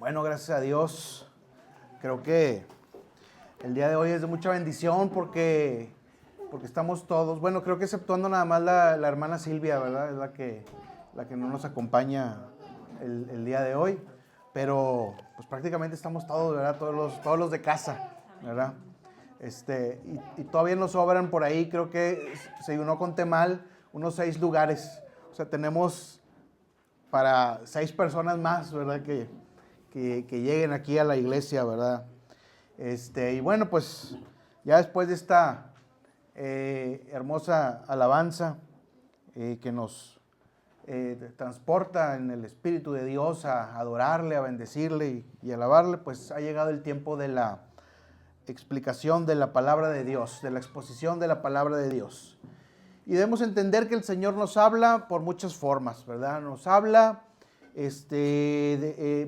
Bueno, gracias a Dios. Creo que el día de hoy es de mucha bendición porque estamos todos, bueno, creo que exceptuando nada más la hermana Silvia, ¿verdad? Es la que no nos acompaña el día de hoy. Pero pues prácticamente estamos todos, ¿verdad? Todos los de casa, ¿verdad? Y todavía nos sobran por ahí, creo que, si no conté mal, unos 6 lugares. O sea, tenemos para 6 personas más, ¿verdad? Que lleguen aquí a la iglesia, ¿verdad? Y bueno, pues ya después de esta hermosa alabanza que nos transporta en el Espíritu de Dios a adorarle, a bendecirle y alabarle, pues ha llegado el tiempo de la explicación de la palabra de Dios, de la exposición de la palabra de Dios. Y debemos entender que el Señor nos habla por muchas formas, ¿verdad? Nos habla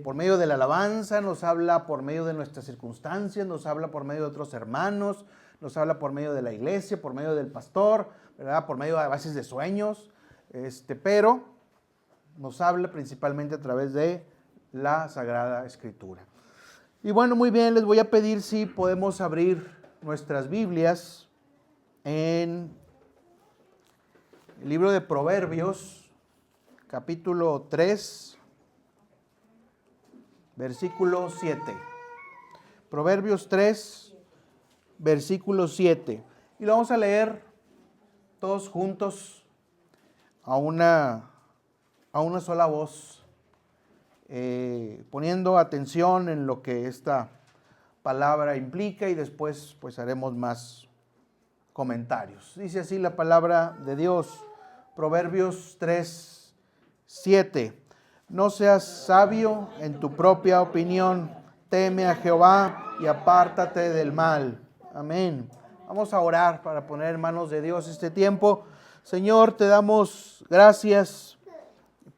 por medio de la alabanza, nos habla por medio de nuestras circunstancias, nos habla por medio de otros hermanos, nos habla por medio de la iglesia, por medio del pastor, ¿verdad? Por medio a veces de sueños, pero nos habla principalmente a través de la Sagrada Escritura. Y bueno, muy bien, les voy a pedir si podemos abrir nuestras Biblias en el libro de Proverbios, capítulo 3, versículo 7. Proverbios 3, versículo 7. Y lo vamos a leer todos juntos a una sola voz, poniendo atención en lo que esta palabra implica, y después pues haremos más comentarios. Dice así la palabra de Dios, Proverbios 3, 7. No seas sabio en tu propia opinión, teme a Jehová y apártate del mal. Amén. Vamos a orar para poner en manos de Dios este tiempo. Señor, te damos gracias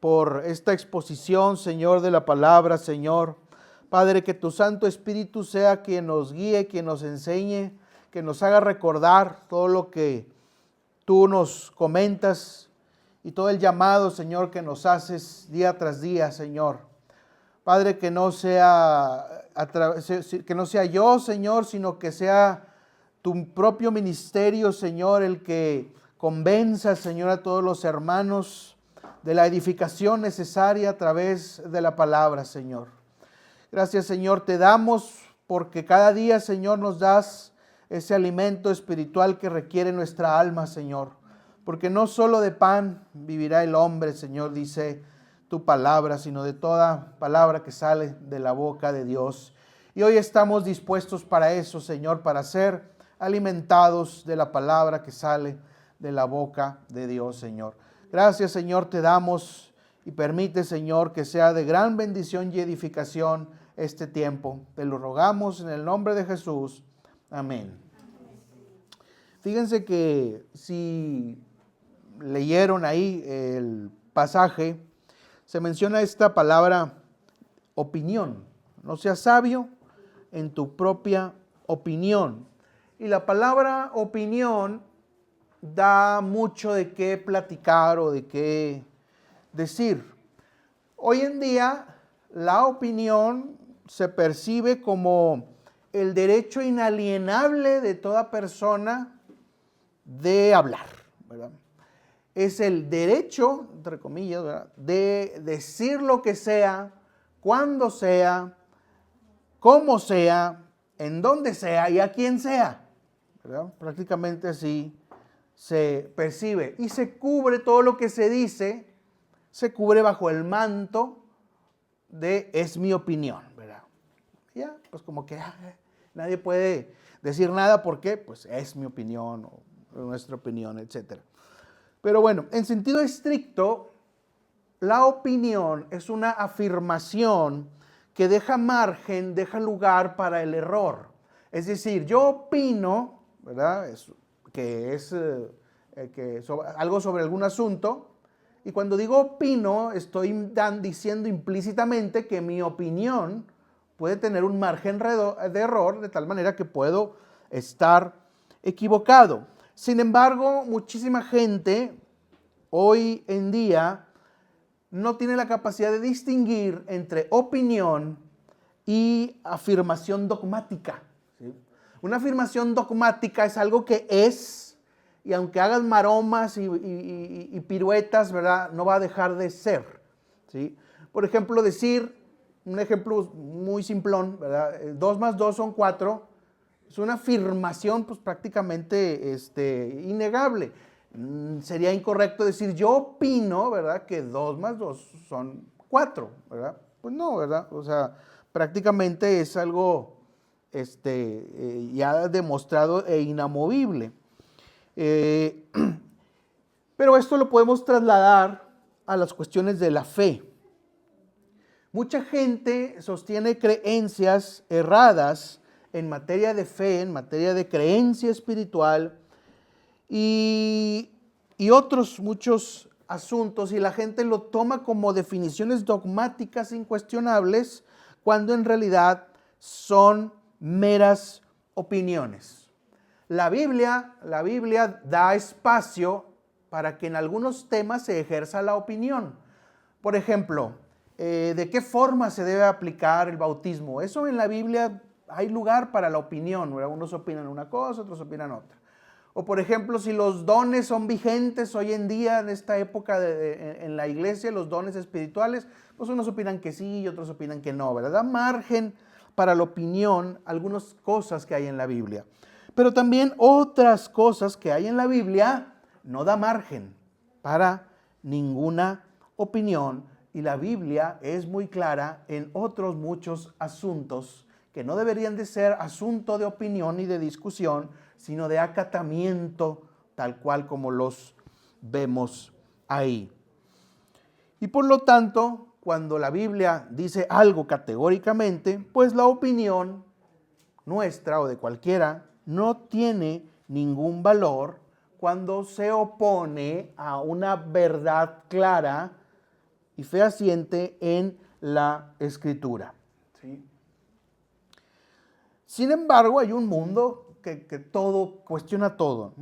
por esta exposición, Señor, de la palabra, Señor. Padre, que tu Santo Espíritu sea quien nos guíe, quien nos enseñe, que nos haga recordar todo lo que tú nos comentas y todo el llamado, Señor, que nos haces día tras día, Señor. Padre, que no sea yo, Señor, sino que sea tu propio ministerio, Señor, el que convenza, Señor, a todos los hermanos de la edificación necesaria a través de la palabra, Señor. Gracias, Señor, te damos porque cada día, Señor, nos das ese alimento espiritual que requiere nuestra alma, Señor. Porque no solo de pan vivirá el hombre, Señor, dice tu palabra, sino de toda palabra que sale de la boca de Dios. Y hoy estamos dispuestos para eso, Señor, para ser alimentados de la palabra que sale de la boca de Dios, Señor. Gracias, Señor, te damos y permite, Señor, que sea de gran bendición y edificación este tiempo. Te lo rogamos en el nombre de Jesús. Amén. Fíjense que si leyeron ahí el pasaje, se menciona esta palabra opinión. No seas sabio en tu propia opinión. Y la palabra opinión da mucho de qué platicar o de qué decir. Hoy en día la opinión se percibe como el derecho inalienable de toda persona de hablar, ¿verdad? Es el derecho, entre comillas, ¿verdad?, de decir lo que sea, cuando sea, cómo sea, en dónde sea y a quién sea, ¿verdad? Prácticamente así se percibe y se cubre todo lo que se dice, se cubre bajo el manto de es mi opinión, ¿verdad? Ya, pues como que nadie puede decir nada porque pues es mi opinión o nuestra opinión, etcétera. Pero bueno, en sentido estricto, la opinión es una afirmación que deja margen, deja lugar para el error. Es decir, yo opino, ¿verdad?, algo sobre algún asunto, y cuando digo opino, estoy diciendo implícitamente que mi opinión puede tener un margen de error, de tal manera que puedo estar equivocado. Sin embargo, muchísima gente hoy en día no tiene la capacidad de distinguir entre opinión y afirmación dogmática. ¿Sí? Una afirmación dogmática es algo que es, y aunque hagas maromas y piruetas, ¿verdad?, no va a dejar de ser. ¿Sí? Por ejemplo, decir, un ejemplo muy simplón, ¿verdad? 2 más 2 son 4, es una afirmación pues prácticamente innegable. Sería incorrecto decir, yo opino, ¿verdad?, que 2 más 2 son 4, ¿verdad? Pues no, ¿verdad? O sea, prácticamente es algo ya demostrado e inamovible. Pero esto lo podemos trasladar a las cuestiones de la fe. Mucha gente sostiene creencias erradas en materia de fe, en materia de creencia espiritual y otros muchos asuntos, y la gente lo toma como definiciones dogmáticas incuestionables, cuando en realidad son meras opiniones. La Biblia da espacio para que en algunos temas se ejerza la opinión. Por ejemplo, ¿de qué forma se debe aplicar el bautismo? Eso en la Biblia hay lugar para la opinión, ¿verdad? Unos opinan una cosa, otros opinan otra. O por ejemplo, si los dones son vigentes hoy en día, en esta época en la iglesia, los dones espirituales, pues unos opinan que sí y otros opinan que no, ¿verdad? Da margen para la opinión algunas cosas que hay en la Biblia. Pero también otras cosas que hay en la Biblia no da margen para ninguna opinión, y la Biblia es muy clara en otros muchos asuntos que no deberían de ser asunto de opinión y de discusión, sino de acatamiento, tal cual como los vemos ahí. Y por lo tanto, cuando la Biblia dice algo categóricamente, pues la opinión nuestra o de cualquiera no tiene ningún valor cuando se opone a una verdad clara y fehaciente en la Escritura. ¿Sí? Sin embargo, hay un mundo que todo cuestiona todo.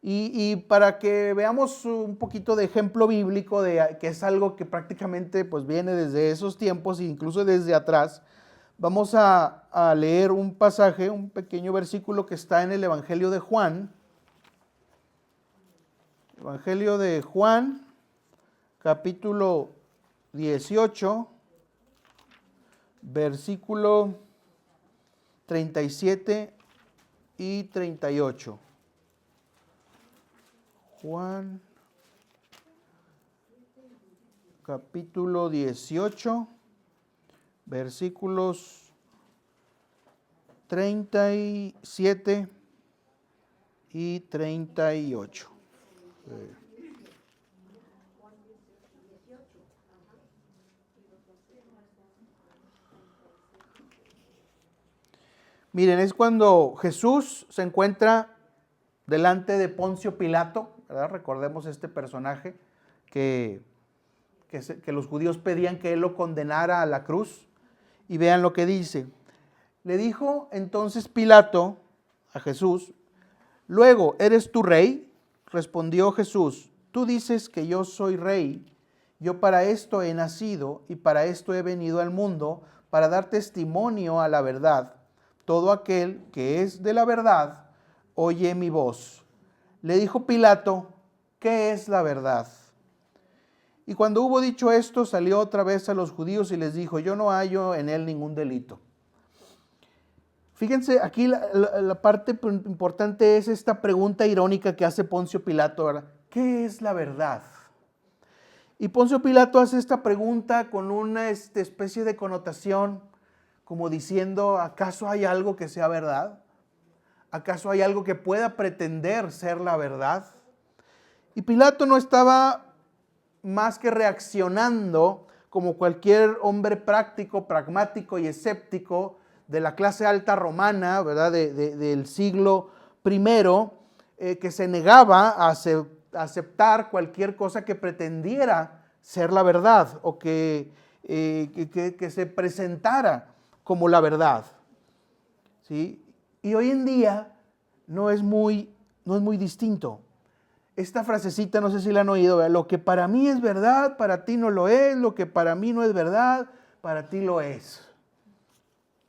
Y para que veamos un poquito de ejemplo bíblico, que es algo que prácticamente pues, viene desde esos tiempos e incluso desde atrás, vamos a leer un pasaje, un pequeño versículo que está en el Evangelio de Juan. Evangelio de Juan, capítulo 18, versículo 37 y 38. Juan, capítulo 18, versículos 37 y 38. Miren, es cuando Jesús se encuentra delante de Poncio Pilato, ¿verdad? Recordemos este personaje que los judíos pedían que él lo condenara a la cruz. Y vean lo que dice. Le dijo entonces Pilato a Jesús: luego, ¿eres tú rey? Respondió Jesús: tú dices que yo soy rey. Yo para esto he nacido y para esto he venido al mundo, para dar testimonio a la verdad. Todo aquel que es de la verdad oye mi voz. Le dijo Pilato: ¿qué es la verdad? Y cuando hubo dicho esto, salió otra vez a los judíos y les dijo: yo no hallo en él ningún delito. Fíjense, aquí la parte importante es esta pregunta irónica que hace Poncio Pilato, ¿verdad? ¿Qué es la verdad? Y Poncio Pilato hace esta pregunta con una especie de connotación, como diciendo: ¿acaso hay algo que sea verdad? ¿Acaso hay algo que pueda pretender ser la verdad? Y Pilato no estaba más que reaccionando como cualquier hombre práctico, pragmático y escéptico de la clase alta romana, ¿verdad? Del siglo I, que se negaba a aceptar cualquier cosa que pretendiera ser la verdad o que se presentara como la verdad. ¿Sí? Y hoy en día no es muy distinto. Esta frasecita, no sé si la han oído, ¿verdad? Lo que para mí es verdad, para ti no lo es. Lo que para mí no es verdad, para ti lo es.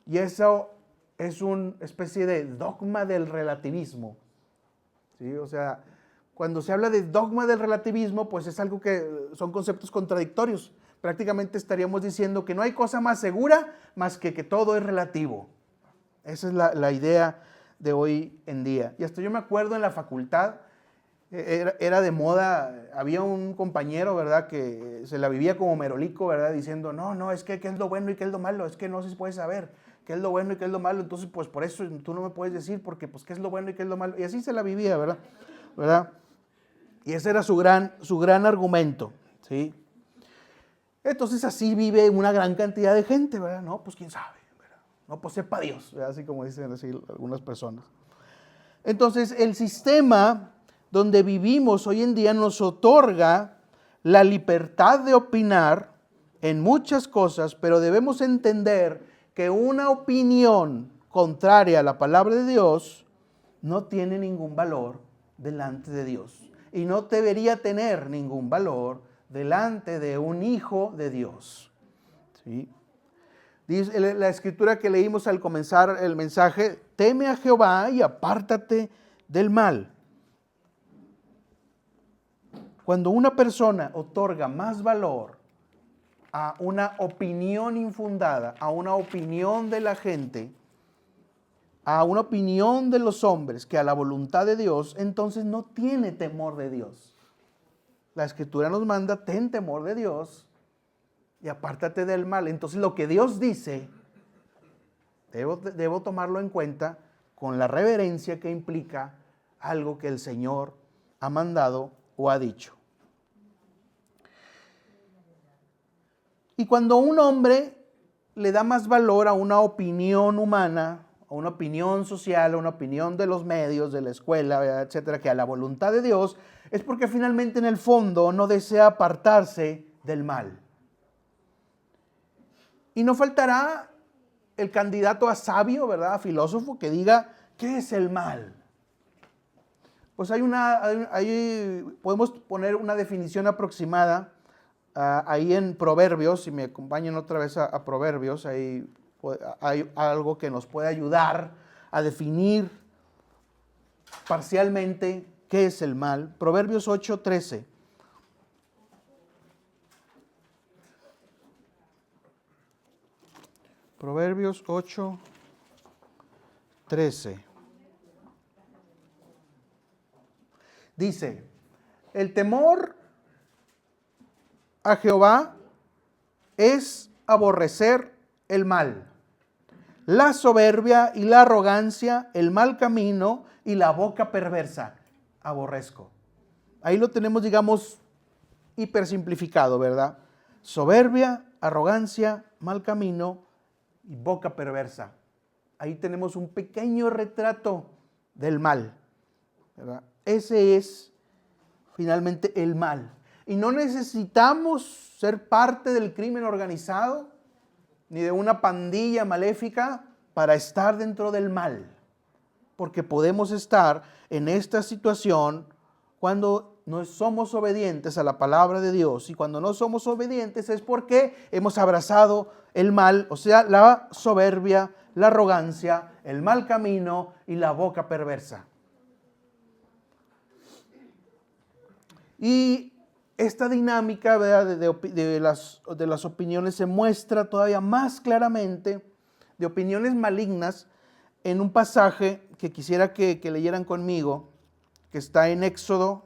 Y eso es una especie de dogma del relativismo. ¿Sí? O sea, cuando se habla de dogma del relativismo, pues es algo que son conceptos contradictorios. Prácticamente estaríamos diciendo que no hay cosa más segura más que todo es relativo. Esa es la idea de hoy en día. Y hasta yo me acuerdo en la facultad, era de moda, había un compañero, ¿verdad?, que se la vivía como merolico, ¿verdad?, diciendo, no, es que qué es lo bueno y qué es lo malo, es que no se puede saber qué es lo bueno y qué es lo malo, entonces pues por eso tú no me puedes decir, porque pues qué es lo bueno y qué es lo malo, y así se la vivía, ¿verdad? Y ese era su gran argumento, ¿sí? Entonces así vive una gran cantidad de gente, ¿verdad? No, pues quién sabe, ¿verdad? No, pues sepa Dios, ¿verdad? Así como dicen así algunas personas. Entonces el sistema donde vivimos hoy en día nos otorga la libertad de opinar en muchas cosas, pero debemos entender que una opinión contraria a la palabra de Dios no tiene ningún valor delante de Dios y no debería tener ningún valor delante de un hijo de Dios. ¿Sí? Dice la escritura que leímos al comenzar el mensaje, teme a Jehová y apártate del mal. Cuando una persona otorga más valor a una opinión infundada, a una opinión de la gente, a una opinión de los hombres que a la voluntad de Dios, entonces no tiene temor de Dios. La escritura nos manda, ten temor de Dios y apártate del mal. Entonces lo que Dios dice, debo tomarlo en cuenta con la reverencia que implica algo que el Señor ha mandado o ha dicho. Y cuando un hombre le da más valor a una opinión humana, a una opinión social, a una opinión de los medios, de la escuela, etcétera, que a la voluntad de Dios, es porque finalmente en el fondo no desea apartarse del mal. Y no faltará el candidato a sabio, ¿verdad?, a filósofo, que diga, ¿qué es el mal? Pues ahí podemos poner una definición aproximada. Ahí en Proverbios, si me acompañan otra vez a Proverbios, ahí hay algo que nos puede ayudar a definir parcialmente qué es el mal. Proverbios 8:13. Proverbios 8:13. Dice, el temor a Jehová es aborrecer el mal, la soberbia y la arrogancia, el mal camino y la boca perversa, aborrezco. Ahí lo tenemos, digamos, hipersimplificado, ¿verdad? Soberbia, arrogancia, mal camino y boca perversa. Ahí tenemos un pequeño retrato del mal, ¿verdad? Ese es finalmente el mal. Y no necesitamos ser parte del crimen organizado ni de una pandilla maléfica para estar dentro del mal. Porque podemos estar en esta situación cuando no somos obedientes a la palabra de Dios. Y cuando no somos obedientes es porque hemos abrazado el mal, o sea, la soberbia, la arrogancia, el mal camino y la boca perversa. Y esta dinámica, ¿verdad?, de las opiniones se muestra todavía más claramente, de opiniones malignas, en un pasaje que quisiera que leyeran conmigo, que está en Éxodo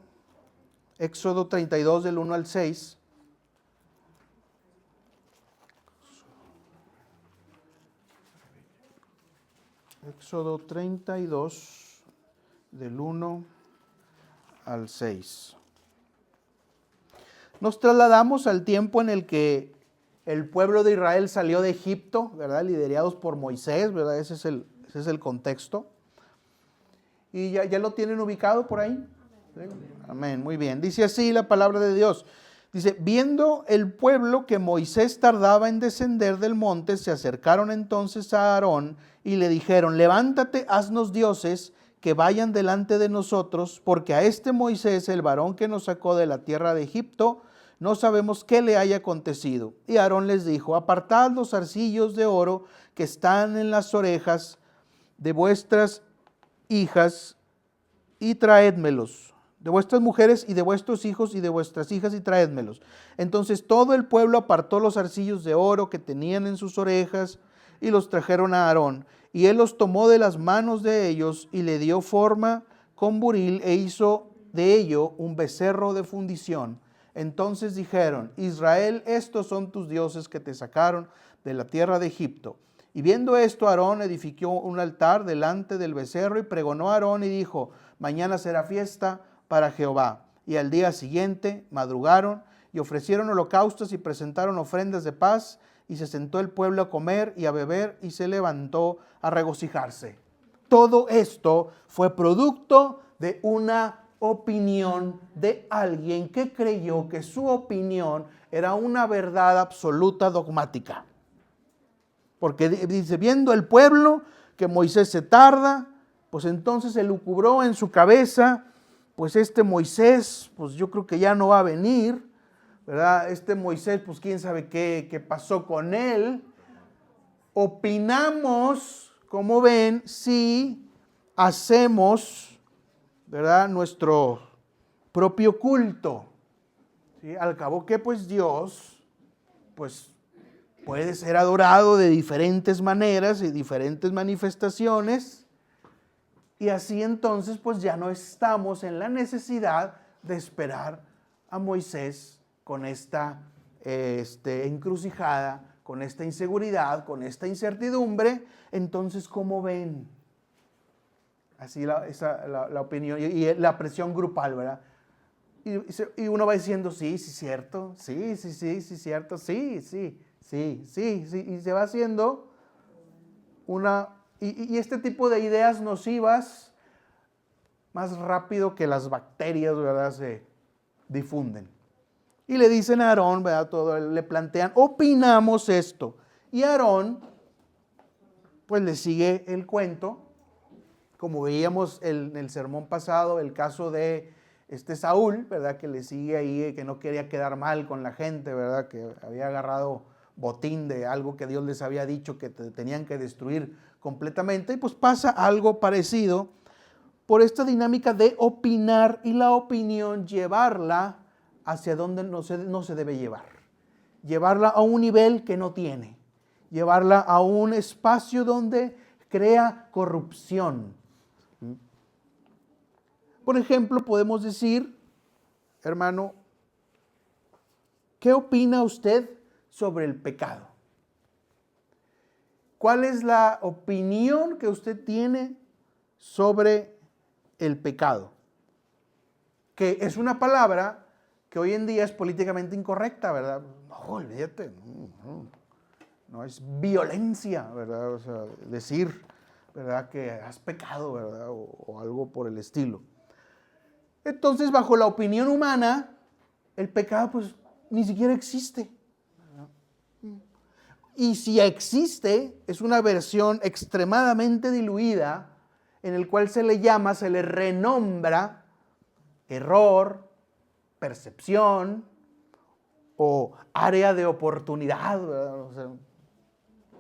32 del 1 al 6. Éxodo 32 del 1 al 6. Nos trasladamos al tiempo en el que el pueblo de Israel salió de Egipto, ¿verdad?, liderados por Moisés, ¿verdad? Ese es el contexto. ¿Y ya lo tienen ubicado por ahí? ¿Sí? Amén, muy bien. Dice así la palabra de Dios. Dice, viendo el pueblo que Moisés tardaba en descender del monte, se acercaron entonces a Aarón y le dijeron, levántate, haznos dioses que vayan delante de nosotros, porque a este Moisés, el varón que nos sacó de la tierra de Egipto, no sabemos qué le haya acontecido. Y Aarón les dijo, apartad los zarcillos de oro que están en las orejas de vuestras hijas y traédmelos, de vuestras mujeres y de vuestros hijos y de vuestras hijas y traédmelos. Entonces todo el pueblo apartó los zarcillos de oro que tenían en sus orejas y los trajeron a Aarón. Y él los tomó de las manos de ellos y le dio forma con buril e hizo de ello un becerro de fundición. Entonces dijeron, Israel, estos son tus dioses que te sacaron de la tierra de Egipto. Y viendo esto, Aarón edificó un altar delante del becerro y pregonó a Aarón y dijo, mañana será fiesta para Jehová. Y al día siguiente madrugaron y ofrecieron holocaustos y presentaron ofrendas de paz, y se sentó el pueblo a comer y a beber y se levantó a regocijarse. Todo esto fue producto de una opinión de alguien que creyó que su opinión era una verdad absoluta dogmática. Porque dice, viendo el pueblo que Moisés se tarda, pues entonces se lucubró en su cabeza, pues este Moisés, pues yo creo que ya no va a venir, ¿verdad? Este Moisés, pues quién sabe qué pasó con él. Opinamos, como ven, si hacemos, ¿verdad?, nuestro propio culto. ¿Sí? Al cabo que pues Dios, pues puede ser adorado de diferentes maneras y diferentes manifestaciones, y así entonces pues ya no estamos en la necesidad de esperar a Moisés con esta encrucijada, con esta inseguridad, con esta incertidumbre. Entonces, ¿cómo ven? Así la opinión y la presión grupal, ¿verdad? Y uno va diciendo, sí, cierto, sí, cierto, sí, y se va haciendo y este tipo de ideas nocivas más rápido que las bacterias, ¿verdad?, se difunden. Y le dicen a Aarón, ¿verdad?, le plantean, opinamos esto. Y Aarón, pues le sigue el cuento, como veíamos en el sermón pasado, el caso de Saúl, ¿verdad?, que le sigue ahí, que no quería quedar mal con la gente, ¿verdad?, que había agarrado botín de algo que Dios les había dicho que tenían que destruir completamente. Y pues pasa algo parecido por esta dinámica de opinar y la opinión llevarla hacia donde no se debe llevar. Llevarla a un nivel que no tiene. Llevarla a un espacio donde crea corrupción. Por ejemplo, podemos decir, hermano, ¿qué opina usted sobre el pecado? ¿Cuál es la opinión que usted tiene sobre el pecado? Que es una palabra que hoy en día es políticamente incorrecta, ¿verdad? No, olvídate, no es violencia, ¿verdad? O sea, decir, ¿verdad?, que has pecado, ¿verdad?, o algo por el estilo. Entonces, bajo la opinión humana, el pecado pues ni siquiera existe. Y si existe, es una versión extremadamente diluida en el cual se le renombra error, percepción o área de oportunidad, ¿verdad? O sea,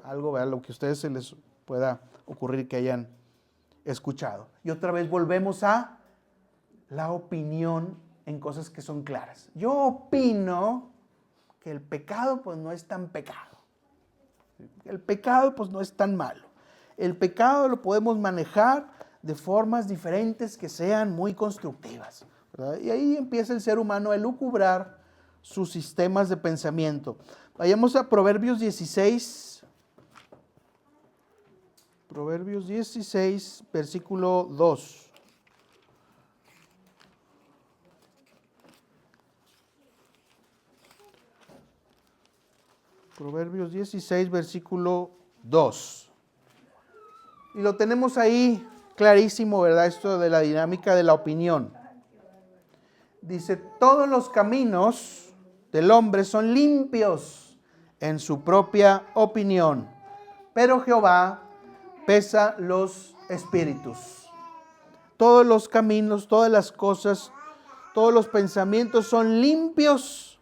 algo, ¿verdad?, lo que a ustedes se les pueda ocurrir que hayan escuchado. Y otra vez volvemos a la opinión en cosas que son claras. Yo opino que el pecado pues no es tan pecado. El pecado pues no es tan malo. El pecado lo podemos manejar de formas diferentes que sean muy constructivas, ¿verdad? Y ahí empieza el ser humano a elucubrar sus sistemas de pensamiento. Vayamos a Proverbios 16. Proverbios 16, versículo 2. Proverbios 16, versículo 2. Y lo tenemos ahí clarísimo, ¿verdad? Esto de la dinámica de la opinión. Dice, todos los caminos del hombre son limpios en su propia opinión, pero Jehová pesa los espíritus. Todos los caminos, todas las cosas, todos los pensamientos son limpios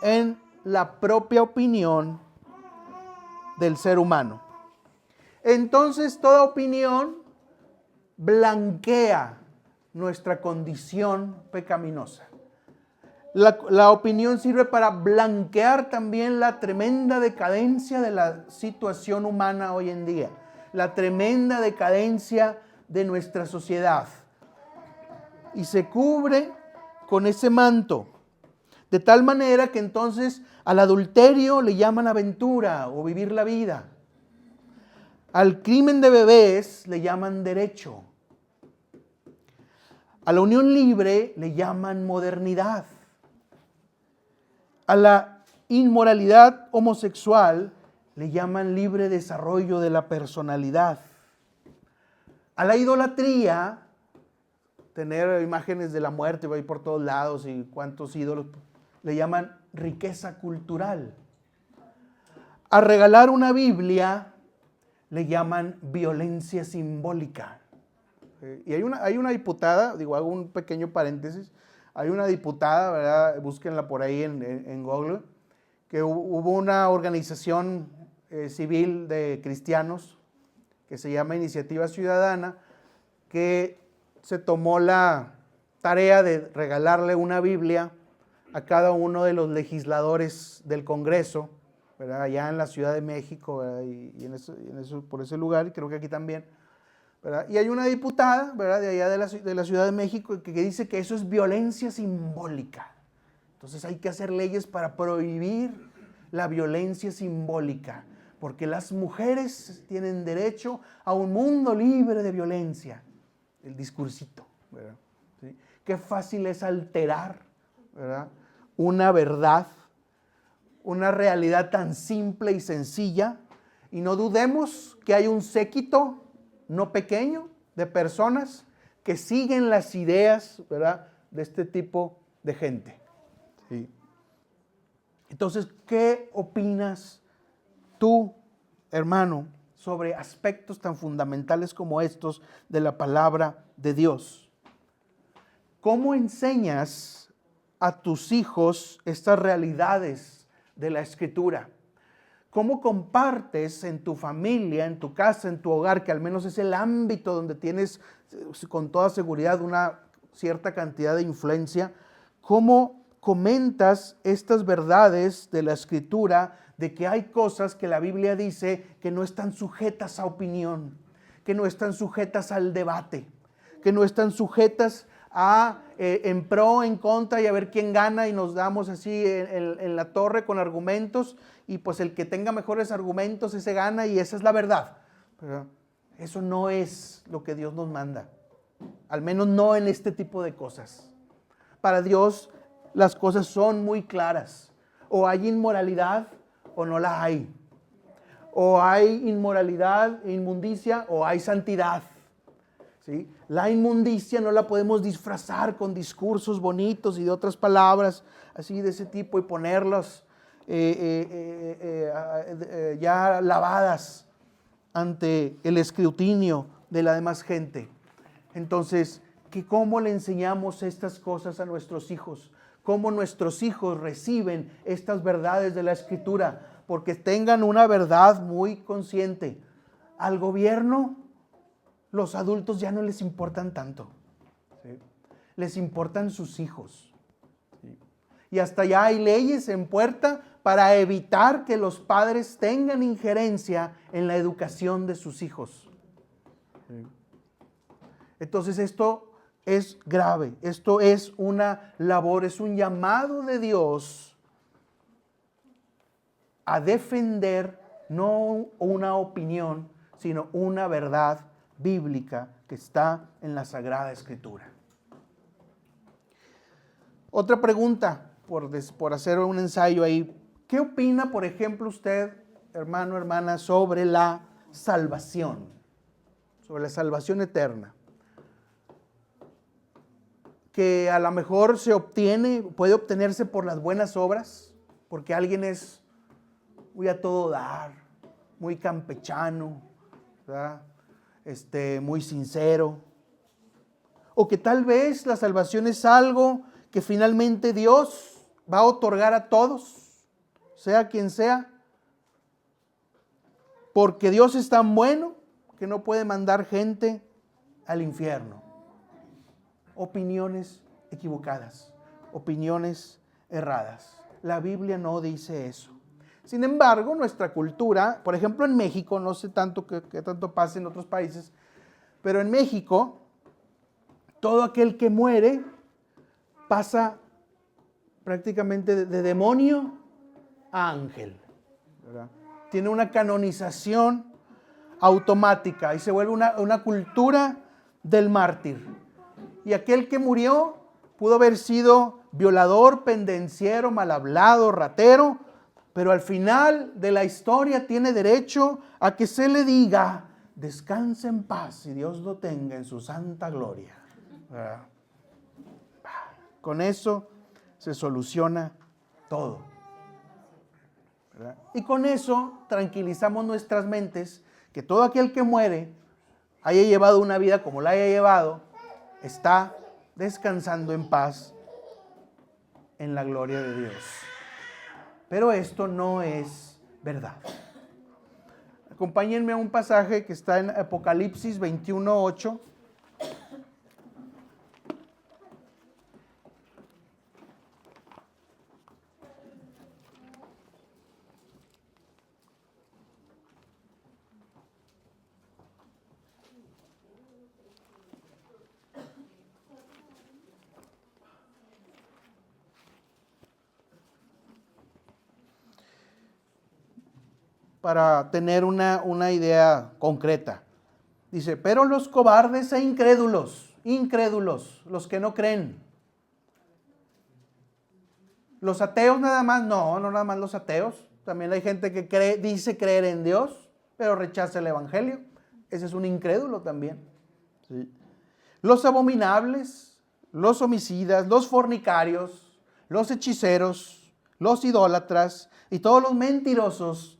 en la propia opinión del ser humano. Entonces, toda opinión blanquea nuestra condición pecaminosa. La opinión sirve para blanquear también la tremenda decadencia de la situación humana hoy en día, la tremenda decadencia de nuestra sociedad. Y se cubre con ese manto, de tal manera que entonces al adulterio le llaman aventura o vivir la vida. Al crimen de bebés le llaman derecho. A la unión libre le llaman modernidad. A la inmoralidad homosexual le llaman libre desarrollo de la personalidad. A la idolatría, tener imágenes de la muerte va a ir por todos lados y cuántos ídolos, le llaman riqueza cultural. A regalar una Biblia le llaman violencia simbólica. Y hay una diputada, hago un pequeño paréntesis, hay una diputada, ¿verdad? Búsquenla por ahí en Google, que hubo una organización civil de cristianos que se llama Iniciativa Ciudadana, que se tomó la tarea de regalarle una Biblia a cada uno de los legisladores del Congreso, ¿verdad? Allá en la Ciudad de México, ¿verdad? Por ese lugar, y creo que aquí también, ¿verdad? Y hay una diputada, ¿verdad? De allá de la Ciudad de México que dice que eso es violencia simbólica. Entonces hay que hacer leyes para prohibir la violencia simbólica, porque las mujeres tienen derecho a un mundo libre de violencia. El discursito, ¿verdad? ¿Sí? Qué fácil es alterar, ¿verdad?, una verdad, una realidad tan simple y sencilla. Y no dudemos que hay un séquito no pequeño de personas que siguen las ideas, ¿verdad?, de este tipo de gente. ¿Sí? Entonces, ¿qué opinas tú, hermano, sobre aspectos tan fundamentales como estos de la palabra de Dios? ¿Cómo enseñas a tus hijos estas realidades de la Escritura? ¿Cómo compartes en tu familia, en tu casa, en tu hogar, que al menos es el ámbito donde tienes con toda seguridad una cierta cantidad de influencia? ¿Cómo comentas estas verdades de la Escritura, de que hay cosas que la Biblia dice que no están sujetas a opinión, que no están sujetas al debate, que no están sujetas a en pro, en contra y a ver quién gana, y nos damos así en la torre con argumentos, y pues el que tenga mejores argumentos ese gana y esa es la verdad? Pero eso no es lo que Dios nos manda, al menos no en este tipo de cosas. Para Dios las cosas son muy claras: o hay inmoralidad o no la hay, o hay inmoralidad e inmundicia o hay santidad. ¿Sí? La inmundicia no la podemos disfrazar con discursos bonitos y de otras palabras así de ese tipo y ponerlas ya lavadas ante el escrutinio de la demás gente. Entonces, ¿cómo le enseñamos estas cosas a nuestros hijos? ¿Cómo nuestros hijos reciben estas verdades de la Escritura? Porque tengan una verdad muy consciente. Al gobierno, los adultos ya no les importan tanto, ¿sí? Les importan sus hijos, ¿sí? Y hasta ya hay leyes en puerta para evitar que los padres tengan injerencia en la educación de sus hijos, ¿sí? Entonces esto es grave, esto es una labor, es un llamado de Dios a defender no una opinión, sino una verdad bíblica que está en la Sagrada Escritura. Otra pregunta, por hacer un ensayo ahí. ¿Qué opina, por ejemplo, usted, hermano, hermana, sobre la salvación? Sobre la salvación eterna. Que a lo mejor puede obtenerse por las buenas obras, porque alguien es muy a todo dar, muy campechano, ¿verdad? Muy sincero, o que tal vez la salvación es algo que finalmente Dios va a otorgar a todos, sea quien sea, porque Dios es tan bueno que no puede mandar gente al infierno. Opiniones equivocadas, opiniones erradas. La Biblia no dice eso. Sin embargo, nuestra cultura, por ejemplo en México, no sé tanto que tanto pasa en otros países, pero en México, todo aquel que muere pasa prácticamente de demonio a ángel, ¿verdad? Tiene una canonización automática y se vuelve una cultura del mártir. Y aquel que murió pudo haber sido violador, pendenciero, mal hablado, ratero, pero al final de la historia tiene derecho a que se le diga: descanse en paz y Dios lo tenga en su santa gloria. ¿Verdad? Con eso se soluciona todo. ¿Verdad? Y con eso tranquilizamos nuestras mentes, que todo aquel que muere, haya llevado una vida como la haya llevado, está descansando en paz en la gloria de Dios. Pero esto no es verdad. Acompáñenme a un pasaje que está en Apocalipsis 21:8. Para tener una idea concreta. Dice: pero los cobardes e incrédulos, los que no creen. Los ateos nada más, no nada más los ateos. También hay gente que dice creer en Dios, pero rechaza el evangelio. Ese es un incrédulo también. ¿Sí? Los abominables, los homicidas, los fornicarios, los hechiceros, los idólatras y todos los mentirosos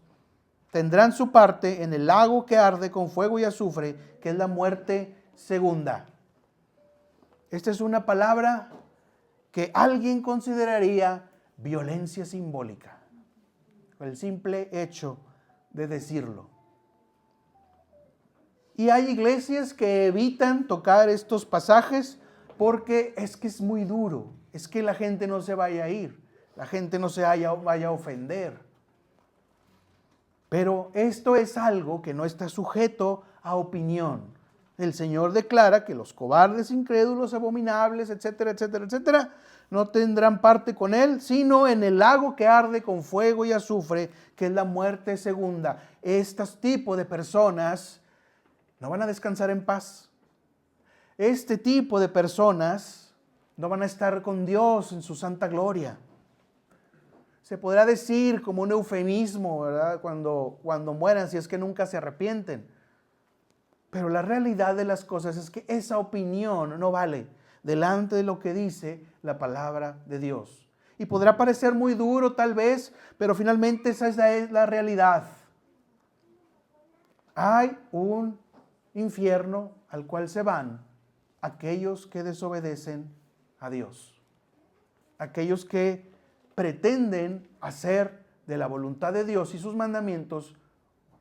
tendrán su parte en el lago que arde con fuego y azufre, que es la muerte segunda. Esta es una palabra que alguien consideraría violencia simbólica, el simple hecho de decirlo. Y hay iglesias que evitan tocar estos pasajes porque es que es muy duro, es que la gente no se vaya a ir, la gente no se vaya a ofender. Pero esto es algo que no está sujeto a opinión. El Señor declara que los cobardes, incrédulos, abominables, etcétera, etcétera, etcétera, no tendrán parte con Él, sino en el lago que arde con fuego y azufre, que es la muerte segunda. Estos tipos de personas no van a descansar en paz. Este tipo de personas no van a estar con Dios en su santa gloria. Se podrá decir como un eufemismo, ¿verdad? Cuando mueran, si es que nunca se arrepienten. Pero la realidad de las cosas es que esa opinión no vale delante de lo que dice la palabra de Dios. Y podrá parecer muy duro tal vez, pero finalmente esa es la realidad. Hay un infierno al cual se van aquellos que desobedecen a Dios. Aquellos que pretenden hacer de la voluntad de Dios y sus mandamientos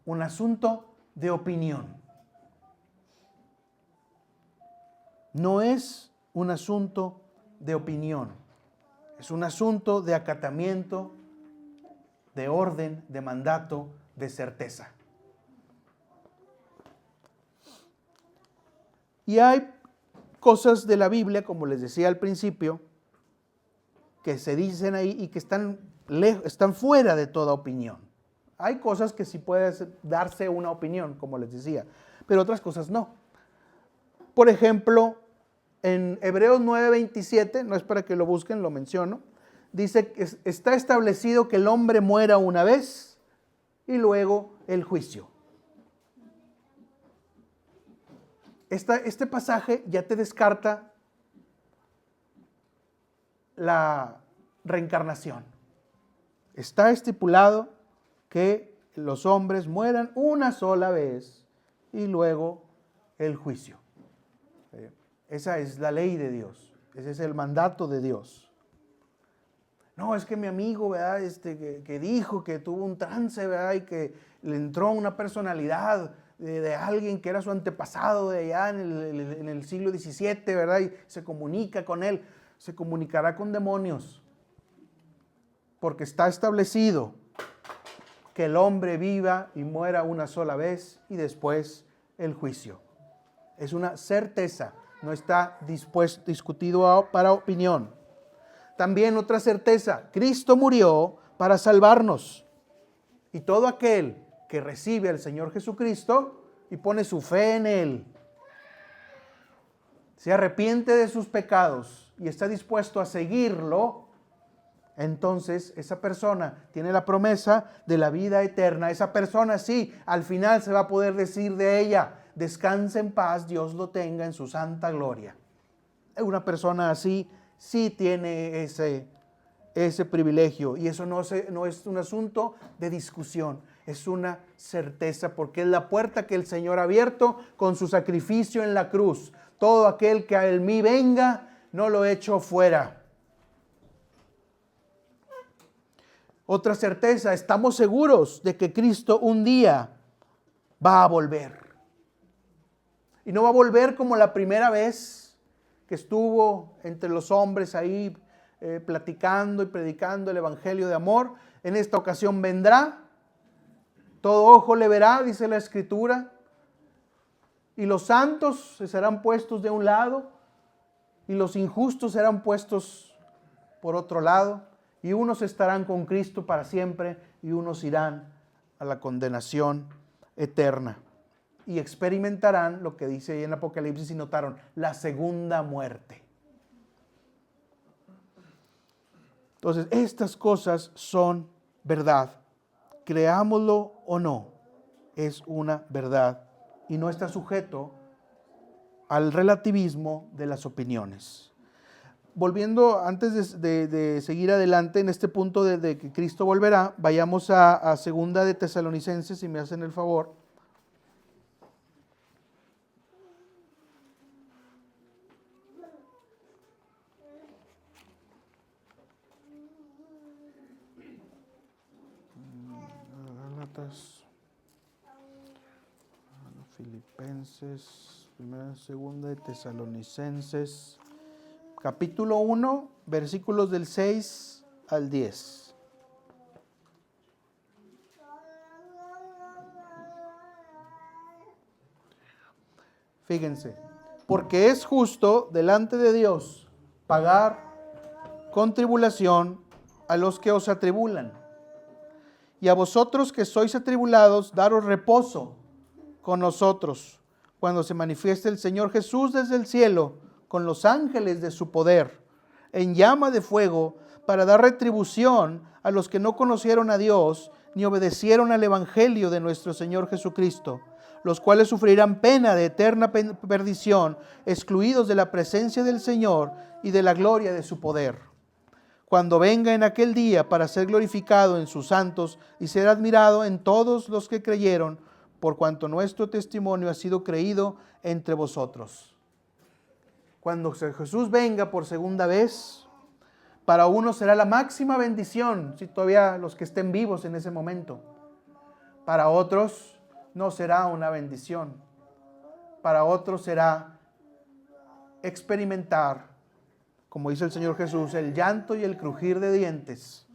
un asunto de opinión. No es un asunto de opinión, es un asunto de acatamiento, de orden, de mandato, de certeza. Y hay cosas de la Biblia, como les decía al principio, que se dicen ahí y que están fuera de toda opinión. Hay cosas que sí puede darse una opinión, como les decía, pero otras cosas no. Por ejemplo, en Hebreos 9:27, no es para que lo busquen, lo menciono, dice que está establecido que el hombre muera una vez y luego el juicio. Este pasaje ya te descarta la reencarnación. Está estipulado que los hombres mueran una sola vez y luego el juicio. Esa es la ley de Dios, ese es el mandato de Dios. No, es que mi amigo, ¿verdad? Que dijo que tuvo un trance, ¿verdad? Y que le entró una personalidad de alguien que era su antepasado de allá en el siglo XVII, ¿verdad? Y se comunica con él. Se comunicará con demonios. Porque está establecido que el hombre viva y muera una sola vez y después el juicio. Es una certeza, no está discutido para opinión. También otra certeza, Cristo murió para salvarnos. Y todo aquel que recibe al Señor Jesucristo y pone su fe en Él, se arrepiente de sus pecados y está dispuesto a seguirlo, entonces esa persona tiene la promesa de la vida eterna. Esa persona sí, al final se va a poder decir de ella, descanse en paz, Dios lo tenga en su santa gloria. Una persona así sí tiene ese privilegio, y eso no es un asunto de discusión, es una certeza, porque es la puerta que el Señor ha abierto con su sacrificio en la cruz. Todo aquel que a mí venga, no lo echo fuera. Otra certeza, estamos seguros de que Cristo un día va a volver. Y no va a volver como la primera vez que estuvo entre los hombres ahí platicando y predicando el evangelio de amor. En esta ocasión vendrá, todo ojo le verá, dice la Escritura, y los santos serán puestos de un lado y los injustos serán puestos por otro lado, y unos estarán con Cristo para siempre y unos irán a la condenación eterna y experimentarán lo que dice ahí en Apocalipsis, si notaron, la segunda muerte. Entonces, estas cosas son verdad. Creámoslo o no, es una verdad y no está sujeto al relativismo de las opiniones. Volviendo, antes de seguir adelante en este punto de que Cristo volverá, vayamos a segunda de Tesalonicenses, si me hacen el favor. Filipenses, primera, segunda de Tesalonicenses, capítulo 1, versículos del 6 al 10. Fíjense, porque es justo delante de Dios pagar con tribulación a los que os atribulan, y a vosotros que sois atribulados, daros reposo con nosotros, cuando se manifieste el Señor Jesús desde el cielo, con los ángeles de su poder, en llama de fuego, para dar retribución a los que no conocieron a Dios, ni obedecieron al Evangelio de nuestro Señor Jesucristo, los cuales sufrirán pena de eterna perdición, excluidos de la presencia del Señor y de la gloria de su poder, cuando venga en aquel día para ser glorificado en sus santos y ser admirado en todos los que creyeron, por cuanto nuestro testimonio ha sido creído entre vosotros. Cuando Jesús venga por segunda vez, para unos será la máxima bendición, si todavía los que estén vivos en ese momento. Para otros no será una bendición. Para otros será experimentar, como dice el Señor Jesús, el llanto y el crujir de dientes,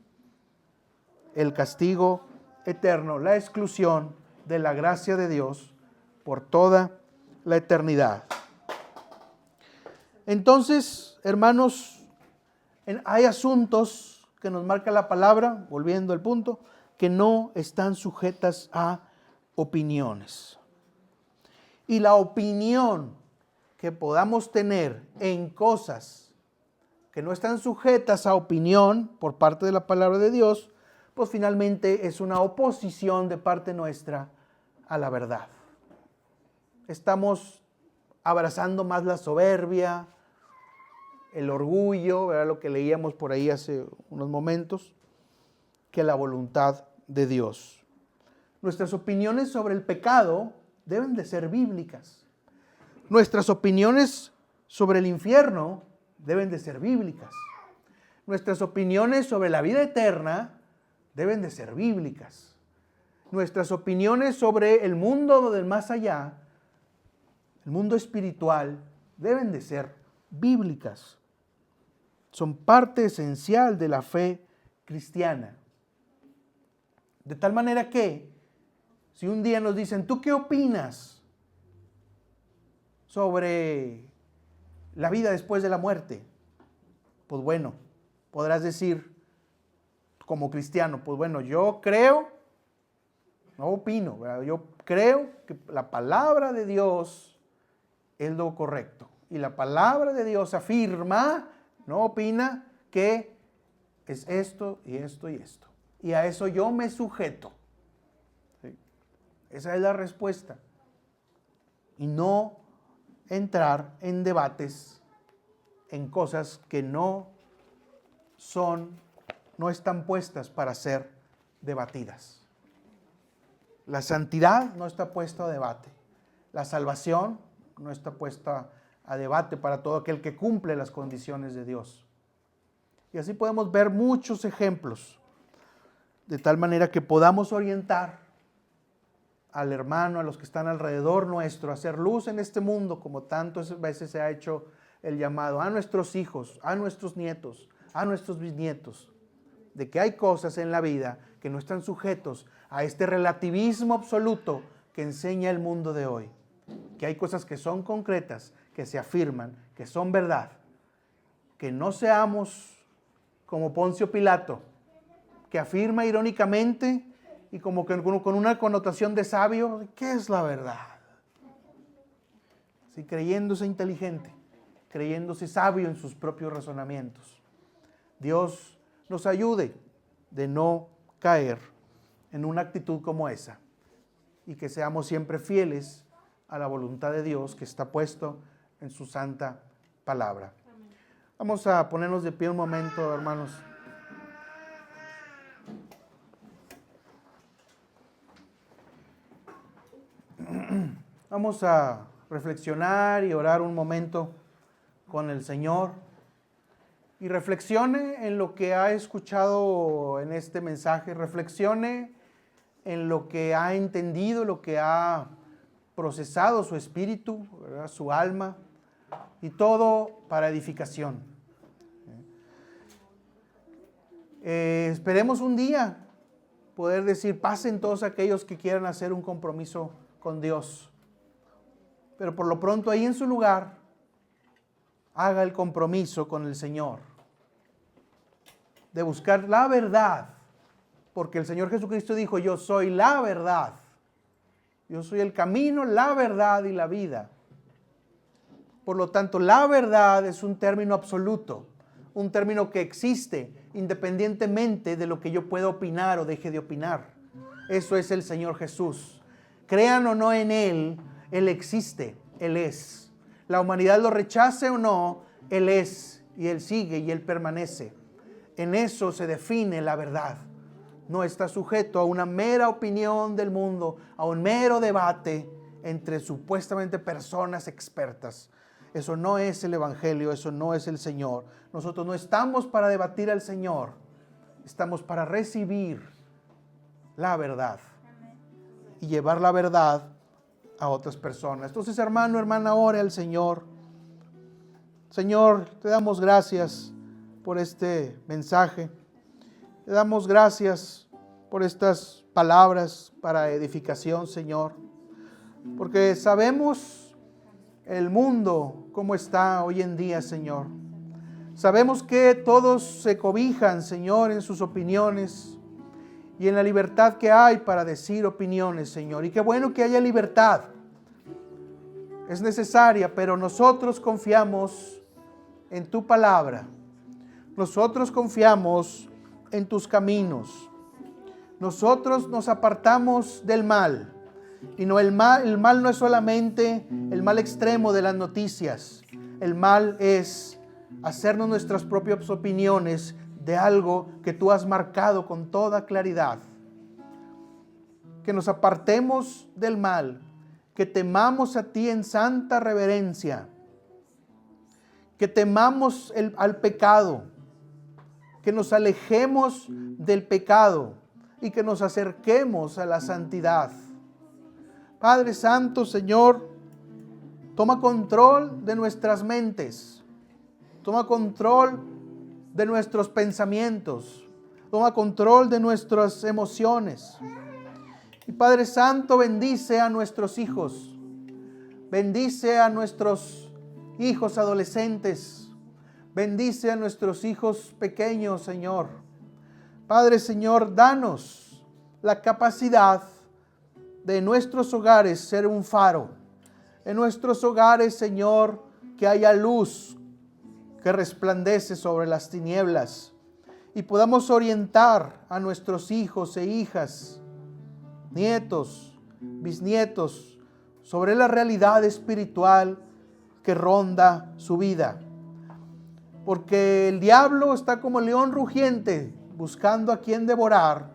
el castigo eterno, la exclusión de la gracia de Dios por toda la eternidad. Entonces, hermanos, hay asuntos que nos marca la palabra, volviendo al punto, que no están sujetas a opiniones. Y la opinión que podamos tener en cosas que no están sujetas a opinión por parte de la palabra de Dios, pues finalmente es una oposición de parte nuestra a la verdad. Estamos abrazando más la soberbia, el orgullo, ¿verdad? Lo que leíamos por ahí hace unos momentos, que la voluntad de Dios. Nuestras opiniones sobre el pecado deben de ser bíblicas. Nuestras opiniones sobre el infierno deben de ser bíblicas. Nuestras opiniones sobre la vida eterna deben de ser bíblicas. Nuestras opiniones sobre el mundo del más allá, el mundo espiritual, deben de ser bíblicas. Son parte esencial de la fe cristiana. De tal manera que, si un día nos dicen, ¿tú qué opinas sobre la vida después de la muerte? Pues bueno, podrás decir como cristiano, pues bueno, yo creo, no opino, ¿verdad? Yo creo que la palabra de Dios es lo correcto. Y la palabra de Dios afirma, no opina, que es esto y esto y esto. Y a eso yo me sujeto. ¿Sí? Esa es la respuesta. Y no entrar en debates en cosas que no están puestas para ser debatidas. La santidad no está puesta a debate. La salvación no está puesta a debate para todo aquel que cumple las condiciones de Dios. Y así podemos ver muchos ejemplos, de tal manera que podamos orientar al hermano, a los que están alrededor nuestro, a hacer luz en este mundo, como tantas veces se ha hecho el llamado, a nuestros hijos, a nuestros nietos, a nuestros bisnietos, de que hay cosas en la vida que no están sujetos a este relativismo absoluto que enseña el mundo de hoy. Que hay cosas que son concretas, que se afirman, que son verdad. Que no seamos como Poncio Pilato, que afirma irónicamente y como que con una connotación de sabio, ¿qué es la verdad? Sí, creyéndose inteligente, creyéndose sabio en sus propios razonamientos. Dios nos ayude de no caer en una actitud como esa y que seamos siempre fieles a la voluntad de Dios que está puesto en su santa palabra. Vamos a ponernos de pie un momento, hermanos. Vamos a reflexionar y orar un momento con el Señor. Y reflexione en lo que ha escuchado en este mensaje. Reflexione en lo que ha entendido, lo que ha procesado su espíritu, ¿verdad? Su alma. Y todo para edificación. Esperemos un día poder decir, pasen todos aquellos que quieran hacer un compromiso con Dios. Pero por lo pronto ahí en su lugar, haga el compromiso con el Señor de buscar la verdad, porque el Señor Jesucristo dijo, yo soy la verdad. Yo soy el camino, la verdad y la vida. Por lo tanto, la verdad es un término absoluto, un término que existe independientemente de lo que yo pueda opinar o deje de opinar. Eso es el Señor Jesús. Crean o no en Él, Él existe, Él es. La humanidad lo rechace o no, Él es y Él sigue y Él permanece. En eso se define la verdad. No está sujeto a una mera opinión del mundo, a un mero debate entre supuestamente personas expertas. Eso no es el Evangelio, eso no es el Señor. Nosotros no estamos para debatir al Señor, estamos para recibir la verdad y llevar la verdad a otras personas. Entonces, hermano, hermana, ore al Señor. Señor, te damos gracias por este mensaje. Te damos gracias por estas palabras para edificación, Señor. Porque sabemos el mundo cómo está hoy en día, Señor. Sabemos que todos se cobijan, Señor, en sus opiniones y en la libertad que hay para decir opiniones, Señor. Y qué bueno que haya libertad. Es necesaria, pero nosotros confiamos en tu palabra. Nosotros confiamos en tus caminos. Nosotros nos apartamos del mal. Y no el mal no es solamente el mal extremo de las noticias. El mal es hacernos nuestras propias opiniones de algo que tú has marcado con toda claridad. Que nos apartemos del mal, que temamos a ti en santa reverencia, que temamos al pecado, que nos alejemos del pecado y que nos acerquemos a la santidad. Padre Santo, Señor, toma control de nuestras mentes, toma control de nuestros pensamientos, toma control de nuestras emociones. Y Padre Santo, bendice a nuestros hijos, bendice a nuestros hijos adolescentes, bendice a nuestros hijos pequeños, Señor. Padre, Señor, danos la capacidad de nuestros hogares ser un faro. En nuestros hogares, Señor, que haya luz que resplandece sobre las tinieblas y podamos orientar a nuestros hijos e hijas, nietos, bisnietos, sobre la realidad espiritual que ronda su vida. Porque el diablo está como león rugiente, buscando a quien devorar.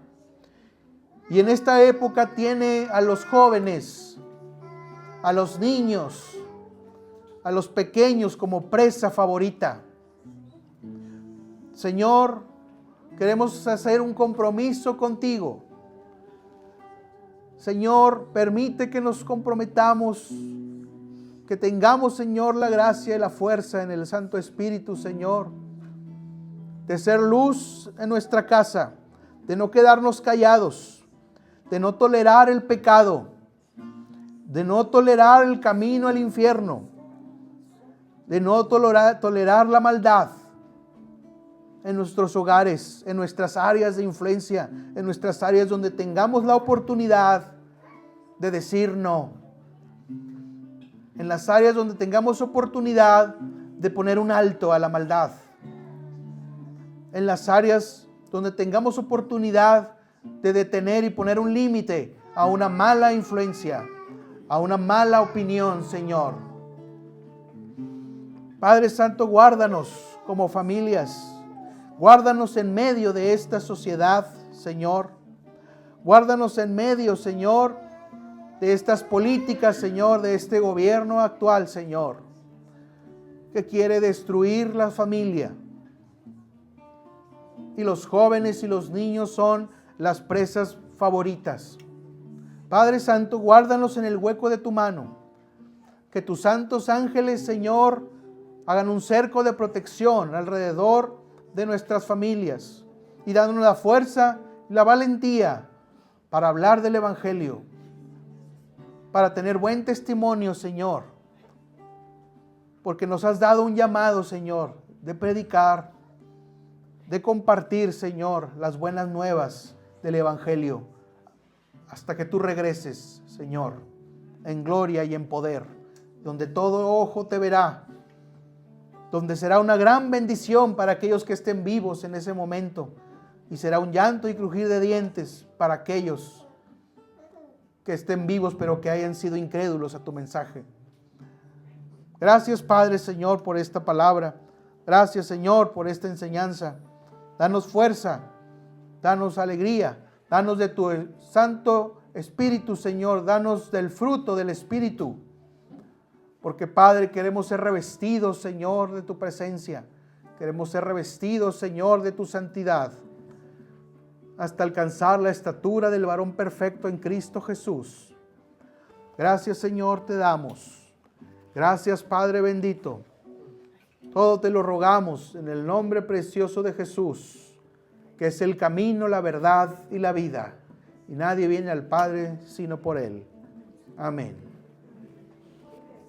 Y en esta época tiene a los jóvenes, a los niños, a los pequeños como presa favorita. Señor, queremos hacer un compromiso contigo. Señor, permite que nos comprometamos, que tengamos, Señor, la gracia y la fuerza en el Santo Espíritu, Señor, de ser luz en nuestra casa, de no quedarnos callados, de no tolerar el pecado, de no tolerar el camino al infierno, de no tolerar la maldad en nuestros hogares, en nuestras áreas de influencia, en nuestras áreas donde tengamos la oportunidad de decir no, en las áreas donde tengamos oportunidad de poner un alto a la maldad, en las áreas donde tengamos oportunidad de detener y poner un límite a una mala influencia, a una mala opinión, Señor. Padre Santo, guárdanos como familias, guárdanos en medio de esta sociedad, Señor. Guárdanos en medio, Señor, de estas políticas, Señor, de este gobierno actual, Señor, que quiere destruir la familia. Y los jóvenes y los niños son las presas favoritas. Padre Santo, guárdanos en el hueco de tu mano. Que tus santos ángeles, Señor, hagan un cerco de protección alrededor de nuestras familias y dándonos la fuerza y la valentía para hablar del Evangelio, para tener buen testimonio, Señor, porque nos has dado un llamado, Señor, de predicar, de compartir, Señor, las buenas nuevas del Evangelio, hasta que tú regreses, Señor, en gloria y en poder, donde todo ojo te verá, donde será una gran bendición para aquellos que estén vivos en ese momento, y será un llanto y crujir de dientes para aquellos que estén vivos, pero que hayan sido incrédulos a tu mensaje. Gracias, Padre, Señor, por esta palabra. Gracias, Señor, por esta enseñanza. Danos fuerza, danos alegría, danos de tu Santo Espíritu, Señor, danos del fruto del Espíritu. Porque, Padre, queremos ser revestidos, Señor, de tu presencia. Queremos ser revestidos, Señor, de tu santidad, hasta alcanzar la estatura del varón perfecto en Cristo Jesús. Gracias, Señor, te damos. Gracias, Padre bendito. Todo te lo rogamos en el nombre precioso de Jesús, que es el camino, la verdad y la vida. Y nadie viene al Padre sino por Él. Amén.